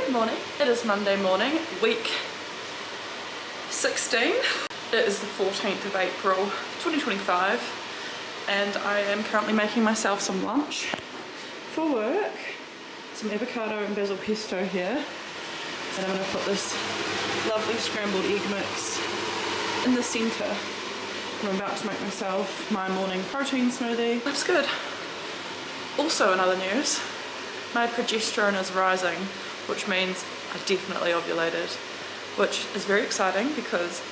Good morning. It is Monday morning, week 16. It is the 14th of April 2025 and I am currently making myself some lunch for work. Some avocado and basil pesto here, and I'm going to put this lovely scrambled egg mix in the centre. I'm about to make myself my morning protein smoothie. Looks good. Also in other news, my progesterone is rising, which means I definitely ovulated, which is very exciting because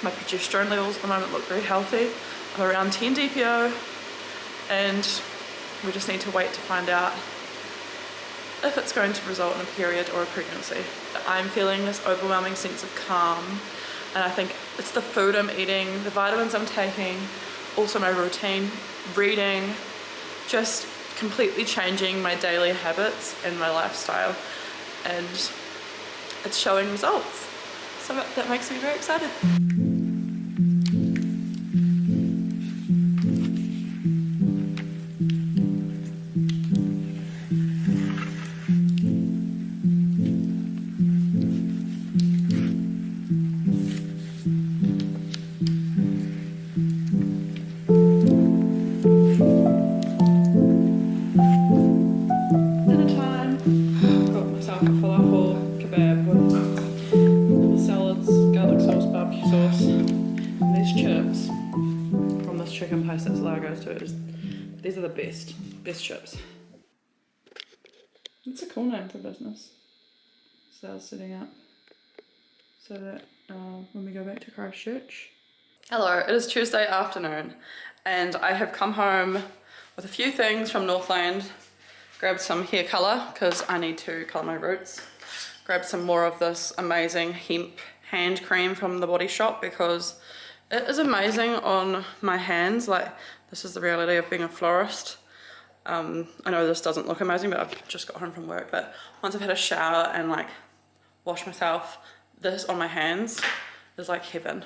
my progesterone levels at the moment look very healthy. I'm around 10 DPO and we just need to wait to find out if it's going to result in a period or a pregnancy. I'm feeling this overwhelming sense of calm, and I think it's the food I'm eating, the vitamins I'm taking, also my routine, reading, just completely changing my daily habits and my lifestyle, and it's showing results. So that makes me very excited. These are the best chips. It's a cool name for business. Sales sitting up so that when we go back to Christchurch. Hello, it is Tuesday afternoon and I have come home with a few things from Northland. Grabbed some hair colour because I need to colour my roots. Grabbed some more of this amazing hemp hand cream from the Body Shop because it is amazing on my hands. Like, this is the reality of being a florist. I know this doesn't look amazing, but I've just got home from work. But once I've had a shower and like washed myself, this on my hands is like heaven.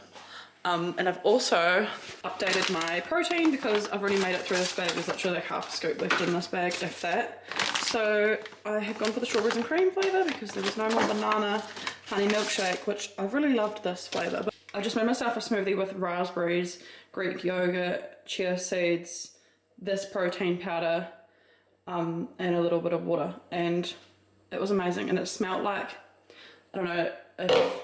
And I've also updated my protein because I've already made it through this bag. There's literally like half a scoop left in this bag, if that. So I have gone for the strawberries and cream flavour because there was no more banana honey milkshake, which I've really loved this flavour. But I just made myself a smoothie with raspberries, Greek yogurt, chia seeds, this protein powder, and a little bit of water, and it was amazing. And it smelled like, I don't know if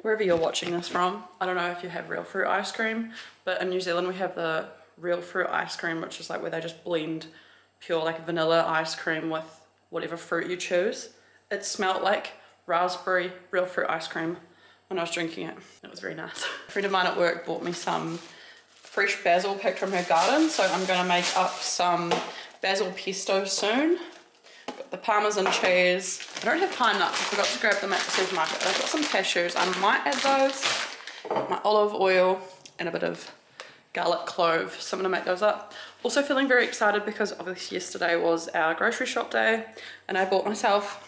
wherever you're watching this from, I don't know if you have real fruit ice cream, but in New Zealand we have the real fruit ice cream, which is like where they just blend pure like vanilla ice cream with whatever fruit you choose. It smelled like raspberry real fruit ice cream when I was drinking it. It was very nice. A friend of mine at work bought me some fresh basil picked from her garden, so I'm going to make up some basil pesto soon. Got the parmesan cheese. I don't have pine nuts, I forgot to grab them at the supermarket. I've got some cashews, I might add those. My olive oil and a bit of garlic clove, so I'm going to make those up. Also feeling very excited because obviously yesterday was our grocery shop day and I bought myself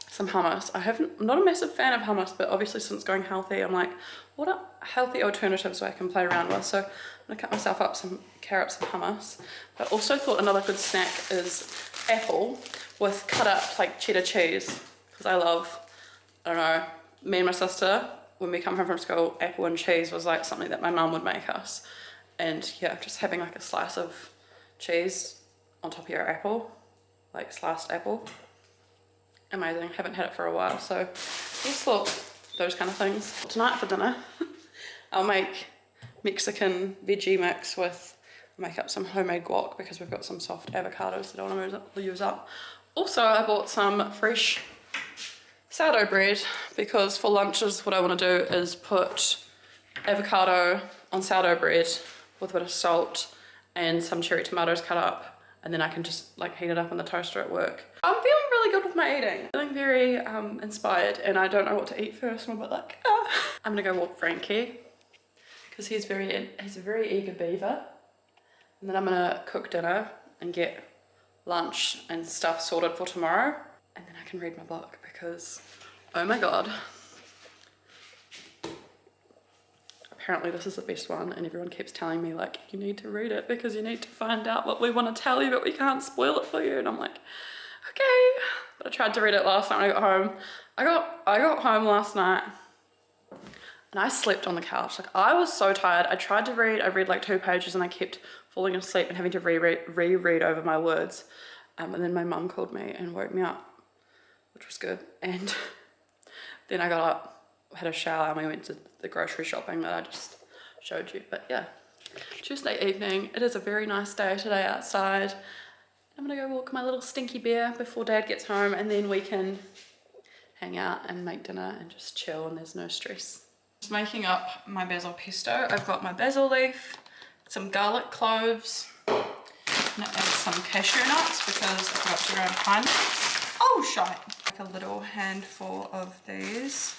some hummus. I'm not a massive fan of hummus, but obviously since going healthy, I'm like, what are healthy alternatives I can play around with? So I'm gonna cut myself up some carrots and hummus. But I also thought another good snack is apple with cut up like cheddar cheese, because I love, I don't know, me and my sister, when we come home from school, apple and cheese was like something that my mum would make us. And yeah, just having like a slice of cheese on top of your apple, like sliced apple. Amazing. Haven't had it for a while, so just thought those kind of things. Tonight for dinner I'll make Mexican veggie mix with, make up some homemade guac because we've got some soft avocados that I want to use up. Also I bought some fresh sourdough bread because for lunches what I want to do is put avocado on sourdough bread with a bit of salt and some cherry tomatoes cut up, and then I can just like heat it up in the toaster at work. I'm feeling really good with my eating. Feeling very inspired, and I don't know what to eat first. I'm a bit like, ah. I'm gonna go walk Frankie because he's a very eager beaver. And then I'm gonna cook dinner and get lunch and stuff sorted for tomorrow. And then I can read my book because, oh my God. Apparently this is the best one and everyone keeps telling me like, you need to read it because you need to find out what we want to tell you, but we can't spoil it for you. And I'm like, okay. But I tried to read it last night when I got home. I got home last night and I slept on the couch. Like, I was so tired. I tried to read. I read like 2 pages and I kept falling asleep and having to reread over my words. And then my mum called me and woke me up, which was good. And then I got up, had a shower, and we went to the grocery shopping that I just showed you. But yeah, Tuesday evening. It is a very nice day today outside. I'm gonna go walk my little stinky bear before Dad gets home, and then we can hang out and make dinner and just chill, and there's no stress. Just making up my basil pesto. I've got my basil leaf, some garlic cloves, and add some cashew nuts because I forgot to go and find it. Oh shite! Like a little handful of these.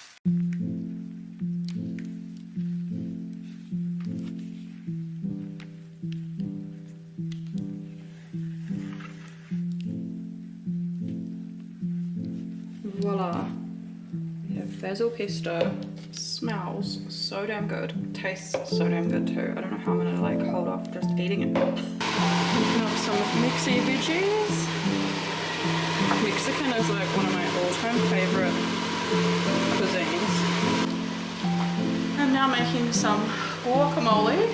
Voila. We have basil pesto. Smells so damn good. Tastes so damn good too. I don't know how I'm gonna like hold off just eating it. Got some mixy veggies. Mexican is like one of my all-time favorite cuisines. I'm now making some guacamole.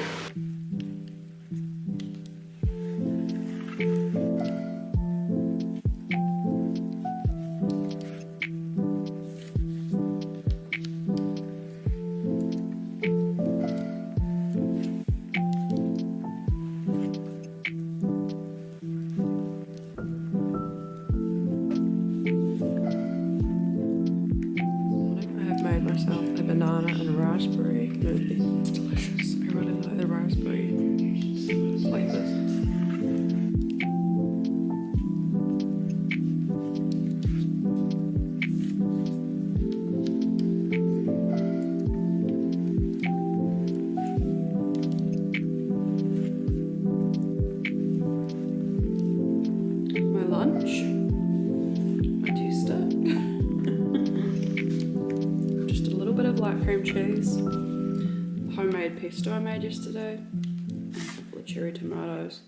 Myself a banana and a raspberry smoothie. It's delicious. I really like the raspberry flavors. My lunch. My tester. Black cream cheese, homemade pesto I made yesterday, and a couple of cherry tomatoes.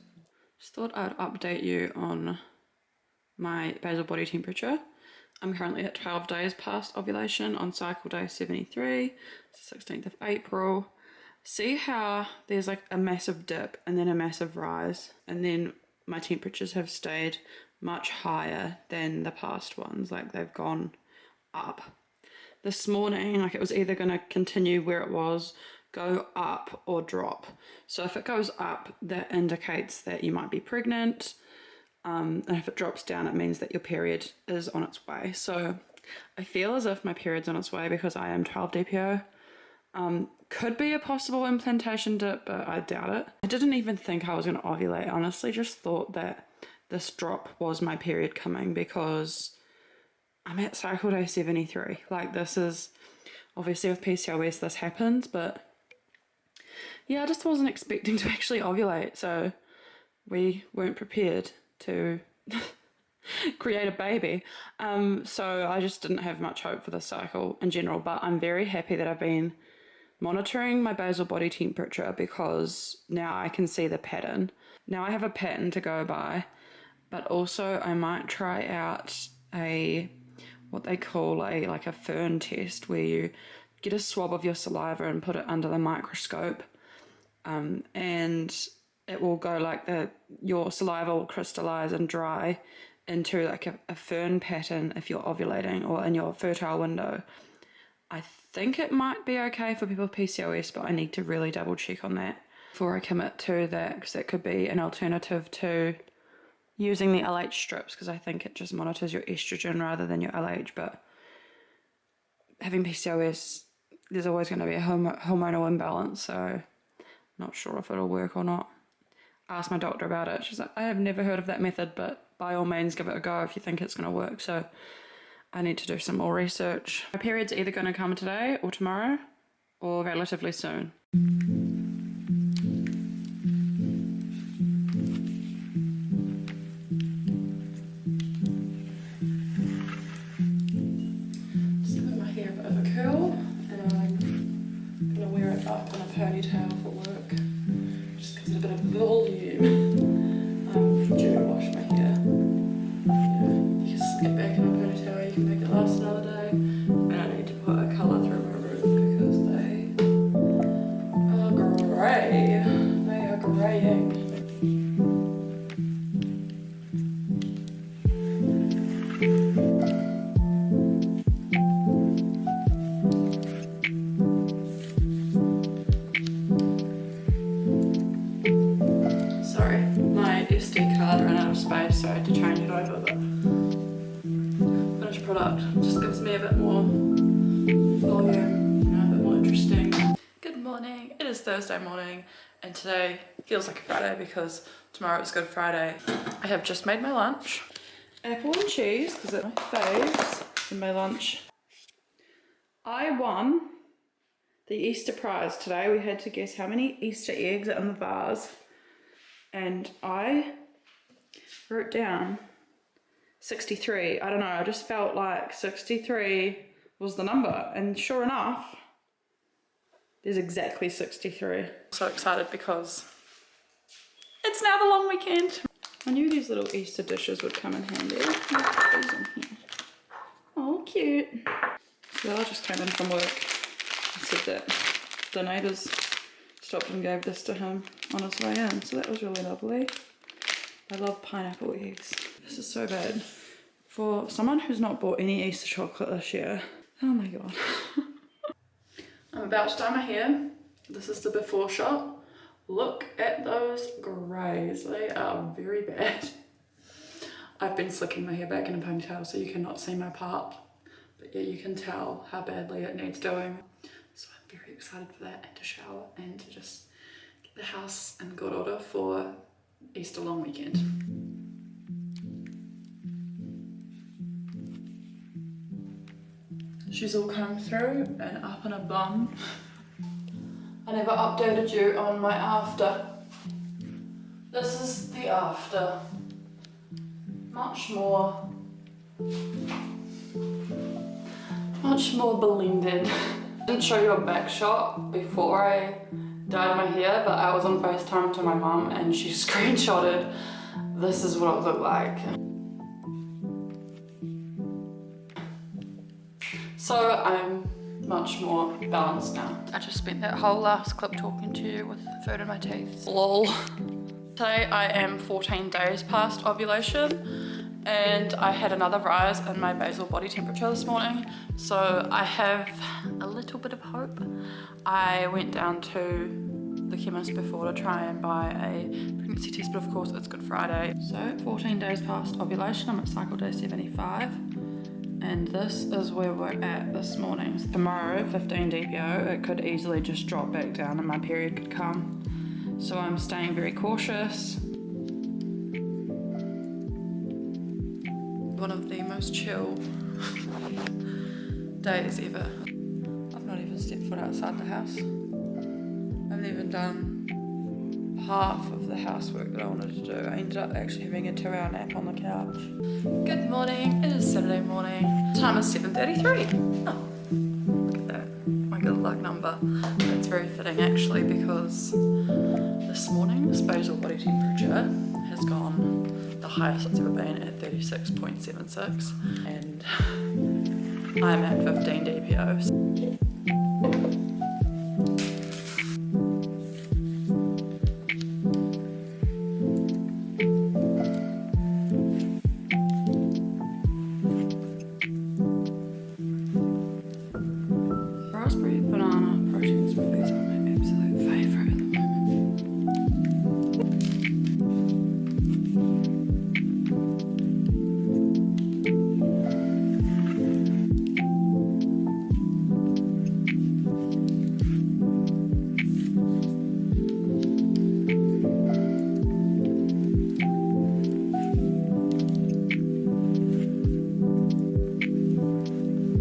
Just thought I'd update you on my basal body temperature. I'm currently at 12 days past ovulation on cycle day 73, it's the 16th of April. See how there's like a massive dip and then a massive rise, and then my temperatures have stayed much higher than the past ones, like they've gone up. This morning, like it was either going to continue where it was, go up or drop. So if it goes up, that indicates that you might be pregnant. And if it drops down, it means that your period is on its way. So I feel as if my period's on its way because I am 12 DPO. Could be a possible implantation dip, but I doubt it. I didn't even think I was going to ovulate. I honestly just thought that this drop was my period coming because I'm at cycle day 73. Like, this is obviously with PCOS this happens, but yeah, I just wasn't expecting to actually ovulate, so we weren't prepared to create a baby. So I just didn't have much hope for this cycle in general, but I'm very happy that I've been monitoring my basal body temperature because now I can see the pattern. Now I have a pattern to go by, but also I might try out what they call a Fern test, where you get a swab of your saliva and put it under the microscope, and it will go like your saliva will crystallize and dry into like a fern pattern if you're ovulating or in your fertile window. I think it might be okay for people with PCOS, but I need to really double check on that before I commit to that, because that could be an alternative to using the LH strips, because I think it just monitors your estrogen rather than your LH. But having PCOS, there's always going to be a hormonal imbalance, so not sure if it'll work or not. Asked my doctor about it. She's like, I have never heard of that method, but by all means give it a go if you think it's going to work. So I need to do some more research. My period's either going to come today or tomorrow or relatively soon. Ponytail for work, just gives it a bit of volume. I'm due to wash my hair. Yeah. product. Just gives me a bit more volume, you know, a bit more interesting. Good morning. It is Thursday morning and today feels like a Friday because tomorrow is Good Friday. I have just made my lunch. Apple and cheese because they're my faves in my lunch. I won the Easter prize today. We had to guess how many Easter eggs are in the vase. And I wrote down 63. I don't know, I just felt like 63 was the number. And sure enough, there's exactly 63. So excited because it's now the long weekend. I knew these little Easter dishes would come in handy. Put these in here. Oh, cute. So I just came in from work and said that the neighbours stopped and gave this to him on his way in. So that was really lovely. I love pineapple eggs. This is so bad. For someone who's not bought any Easter chocolate this year, oh my god. I'm about to dye my hair. This is the before shot. Look at those greys. They are very bad. I've been slicking my hair back in a ponytail so you cannot see my part. But yeah, you can tell how badly it needs doing. So I'm very excited for that and to shower and to just get the house in good order for Easter long weekend. She's all come through and up in a bun. I never updated you on my after. This is the after. Much more blended. I didn't show you a back shot before I dyed my hair, but I was on FaceTime to my mum and she screenshotted. This is what it looked like. So I'm much more balanced now. I just spent that whole last clip talking to you with food in my teeth. Lol. Today I am 14 days past ovulation and I had another rise in my basal body temperature this morning. So I have a little bit of hope. I went down to the chemist before to try and buy a pregnancy test, but of course it's Good Friday. So 14 days past ovulation, I'm at cycle day 75. And this is where we're at this morning. Tomorrow, 15 DPO, it could easily just drop back down and my period could come. So I'm staying very cautious. One of the most chill days ever. I've not even stepped foot outside the house. I haven't even done half of the housework that I wanted to do. I ended up actually having a 2-hour nap on the couch. Good morning, it is Saturday morning. Time is 7:33. Oh, look at that, my good luck number. It's very fitting actually because this morning's basal body temperature has gone the highest it's ever been at 36.76 and I'm at 15 DPO. Raspberry banana protein smoothies are my absolute favourite at the moment.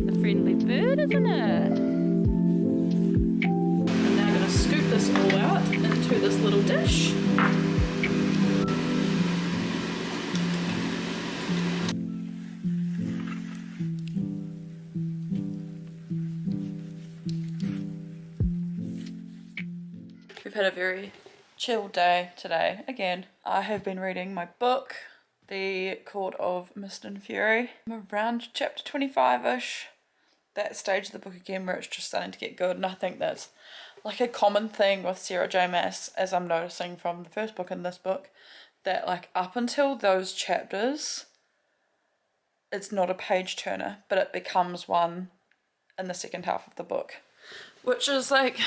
The friendly bird, isn't it? This all out into this little dish. We've had a very chill day today. Again, I have been reading my book, The Court of Mist and Fury. I'm around chapter 25-ish. That stage of the book again where it's just starting to get good, and I think that's like a common thing with Sarah J Maas, as I'm noticing from the first book and this book, that like up until those chapters it's not a page turner, but it becomes one in the second half of the book, which is like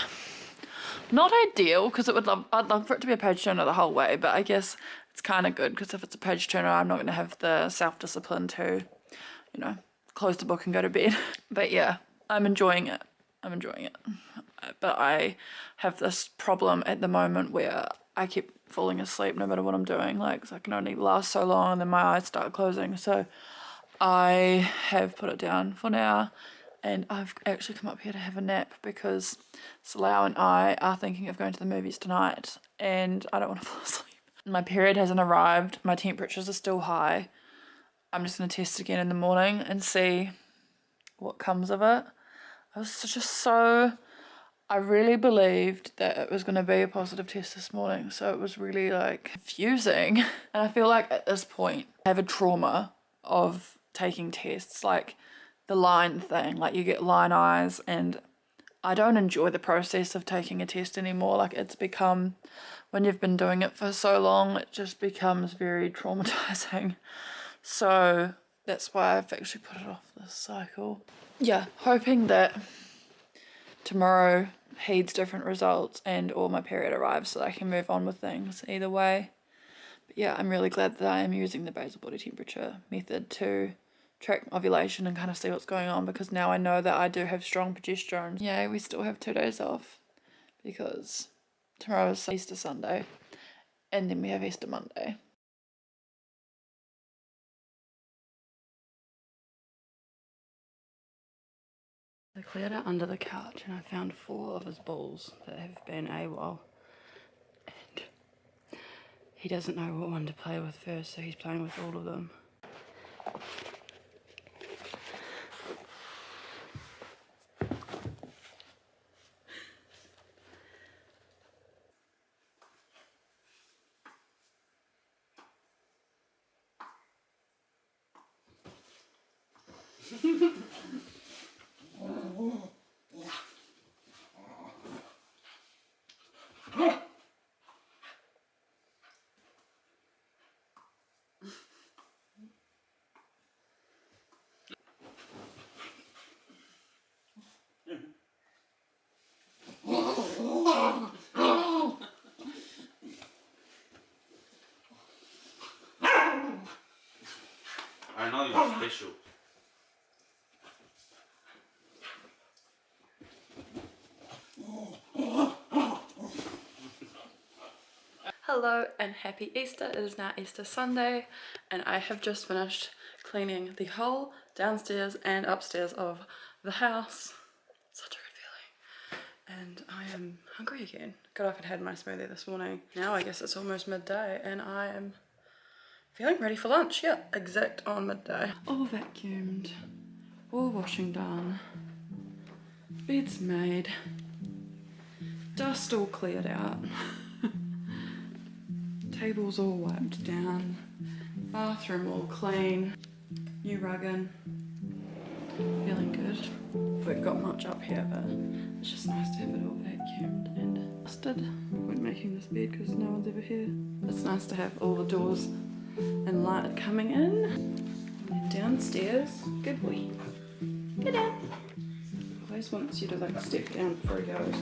not ideal because I'd love for it to be a page turner the whole way, but I guess it's kind of good because if it's a page turner I'm not going to have the self-discipline to, you know, close the book and go to bed. But yeah, I'm enjoying it. But I have this problem at the moment where I keep falling asleep no matter what I'm doing. Like, so I can only last so long and then my eyes start closing. So I have put it down for now, and I've actually come up here to have a nap because Salau and I are thinking of going to the movies tonight and I don't want to fall asleep. My period hasn't arrived. My temperatures are still high. I'm just going to test again in the morning and see what comes of it. I really believed that it was going to be a positive test this morning, so it was really like confusing. And I feel like at this point I have a trauma of taking tests, like the line thing, like you get line eyes, and I don't enjoy the process of taking a test anymore. Like, it's become, when you've been doing it for so long, it just becomes very traumatizing. So that's why I've actually put it off this cycle. Yeah, hoping that tomorrow heeds different results and or my period arrives so that I can move on with things either way. But yeah, I'm really glad that I am using the basal body temperature method to track ovulation and kind of see what's going on, because now I know that I do have strong progesterone. Yeah, we still have 2 days off because tomorrow is Easter Sunday and then we have Easter Monday. I cleared out under the couch and I found 4 of his balls that have been AWOL. And he doesn't know what one to play with first, so he's playing with all of them. I know you're special. Hello and happy Easter. It is now Easter Sunday and I have just finished cleaning the whole downstairs and upstairs of the house. Such a good feeling. And I am hungry again. Got up and had my smoothie this morning. Now I guess it's almost midday and I am feeling ready for lunch. Yeah, exact on midday. All vacuumed, all washing done, beds made, dust all cleared out. Tables all wiped down, bathroom all clean, new rug in, feeling good. We've got much up here, but it's just nice to have it all vacuumed and dusted. When making this bed because no one's ever here. It's nice to have all the doors and light coming in. And then downstairs, good boy, get down. Always wants you to like step down before he goes.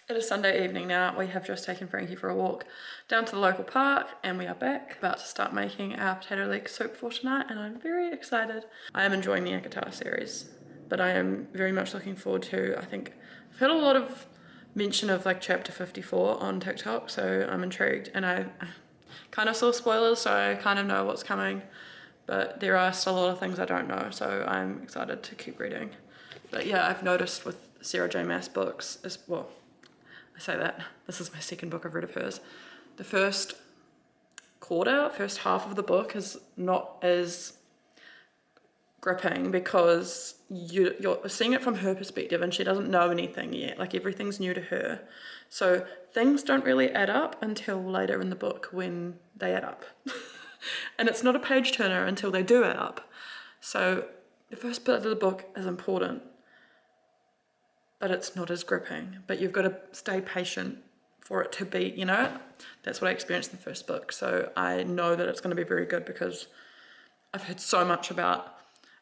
It is Sunday evening now. We have just taken Frankie for a walk down to the local park and we are back, about to start making our potato leg soup for tonight, and I'm very excited. I am enjoying the Akatara series, but I am very much looking forward to, I think, I've heard a lot of mention of like chapter 54 on TikTok, so I'm intrigued, and I kind of saw spoilers, so I kind of know what's coming, but there are still a lot of things I don't know, so I'm excited to keep reading. But yeah, I've noticed with Sarah J Maas books, well, I say that, this is my second book I've read of hers. The first half of the book is not as gripping because you're seeing it from her perspective and she doesn't know anything yet, like everything's new to her. So things don't really add up until later in the book when they add up. And it's not a page turner until they do add up. So the first bit of the book is important. but it's not as gripping. But you've got to stay patient for it to be, you know, that's what I experienced in the first book. So I know that it's going to be very good because I've heard so much about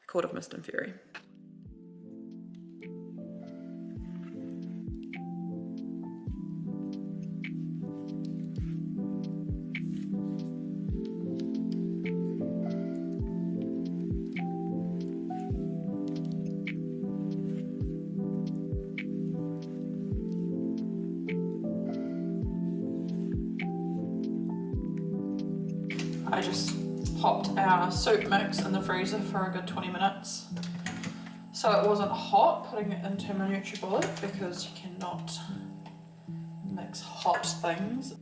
Court of Mist and Fury. I just popped our soup mix in the freezer for a good 20 minutes. So it wasn't hot, putting it into my NutriBullet because you cannot mix hot things.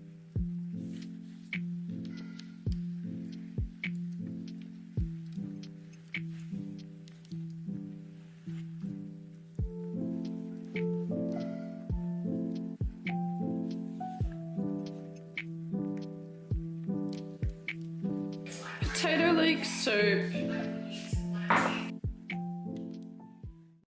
Potato leek soup